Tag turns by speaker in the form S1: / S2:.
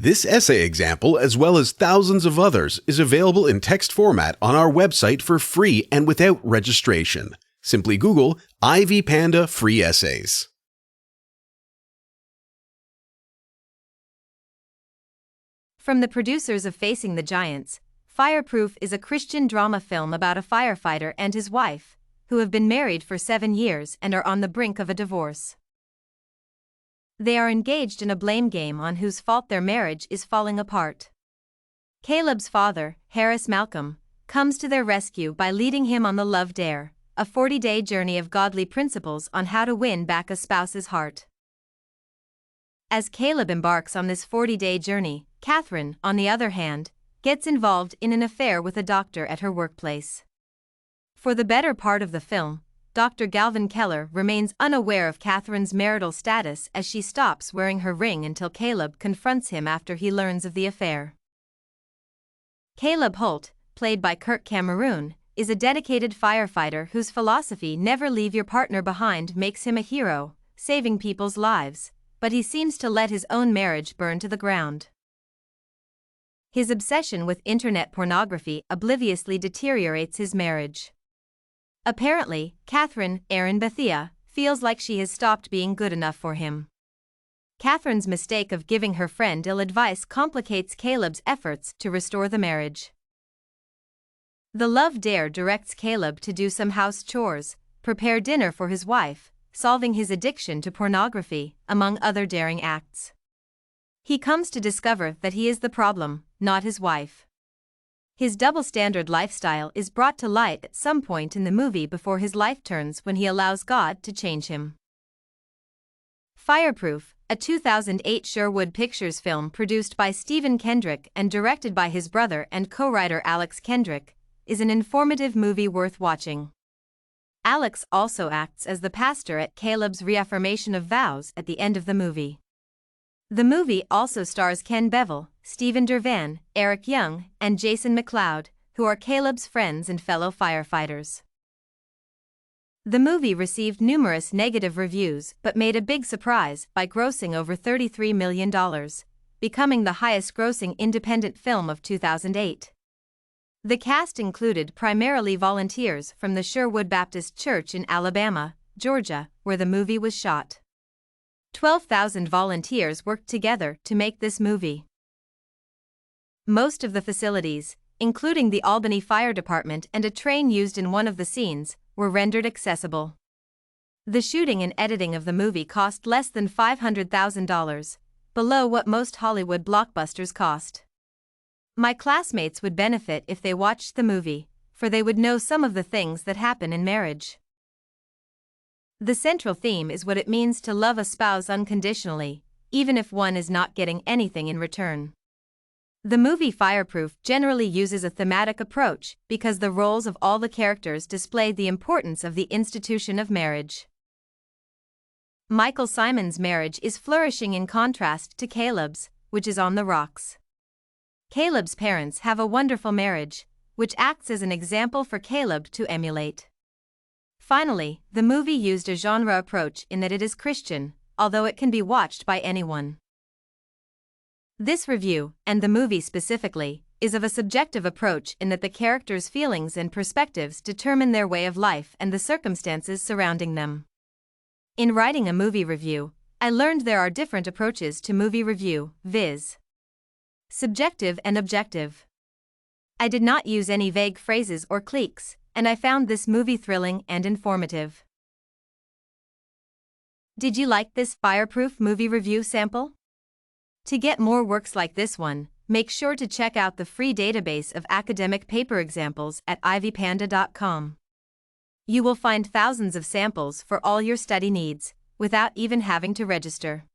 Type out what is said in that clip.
S1: This essay example, as well as thousands of others, is available in text format on our website for free and without registration. Simply Google Ivy Panda Free Essays.
S2: From the producers of Facing the Giants, Fireproof is a Christian drama film about a firefighter and his wife, who have been married for 7 years and are on the brink of a divorce. They are engaged in a blame game on whose fault their marriage is falling apart. Caleb's father, Harris Malcolm, comes to their rescue by leading him on the Love Dare, a 40-day journey of godly principles on how to win back a spouse's heart. As Caleb embarks on this 40-day journey, Catherine, on the other hand, gets involved in an affair with a doctor at her workplace. For the better part of the film, Dr. Galvin Keller remains unaware of Catherine's marital status as she stops wearing her ring until Caleb confronts him after he learns of the affair. Caleb Holt, played by Kirk Cameron, is a dedicated firefighter whose philosophy "never leave your partner behind" makes him a hero, saving people's lives, but he seems to let his own marriage burn to the ground. His obsession with internet pornography obliviously deteriorates his marriage. Apparently, Catherine, Erin Bethia, feels like she has stopped being good enough for him. Catherine's mistake of giving her friend ill advice complicates Caleb's efforts to restore the marriage. The Love Dare directs Caleb to do some house chores, prepare dinner for his wife, solving his addiction to pornography, among other daring acts. He comes to discover that he is the problem, not his wife. His double-standard lifestyle is brought to light at some point in the movie before his life turns when he allows God to change him. Fireproof, a 2008 Sherwood Pictures film produced by Stephen Kendrick and directed by his brother and co-writer Alex Kendrick, is an informative movie worth watching. Alex also acts as the pastor at Caleb's reaffirmation of vows at the end of the movie. The movie also stars Ken Bevel, Stephen Dervan, Eric Young, and Jason McLeod, who are Caleb's friends and fellow firefighters. The movie received numerous negative reviews but made a big surprise by grossing over $33 million, becoming the highest-grossing independent film of 2008. The cast included primarily volunteers from the Sherwood Baptist Church in Alabama, Georgia, where the movie was shot. 12,000 volunteers worked together to make this movie. Most of the facilities, including the Albany Fire Department and a train used in one of the scenes, were rendered accessible. The shooting and editing of the movie cost less than $500,000, below what most Hollywood blockbusters cost. My classmates would benefit if they watched the movie, for they would know some of the things that happen in marriage. The central theme is what it means to love a spouse unconditionally, even if one is not getting anything in return. The movie Fireproof generally uses a thematic approach because the roles of all the characters display the importance of the institution of marriage. Michael Simon's marriage is flourishing in contrast to Caleb's, which is on the rocks. Caleb's parents have a wonderful marriage, which acts as an example for Caleb to emulate. Finally, the movie used a genre approach in that it is Christian, although it can be watched by anyone. This review, and the movie specifically, is of a subjective approach in that the characters' feelings and perspectives determine their way of life and the circumstances surrounding them. In writing a movie review, I learned there are different approaches to movie review, viz. Subjective and objective. I did not use any vague phrases or cliques, and I found this movie thrilling and informative. Did you like this Fireproof movie review sample? To get more works like this one, make sure to check out the free database of academic paper examples at ivypanda.com. You will find thousands of samples for all your study needs, without even having to register.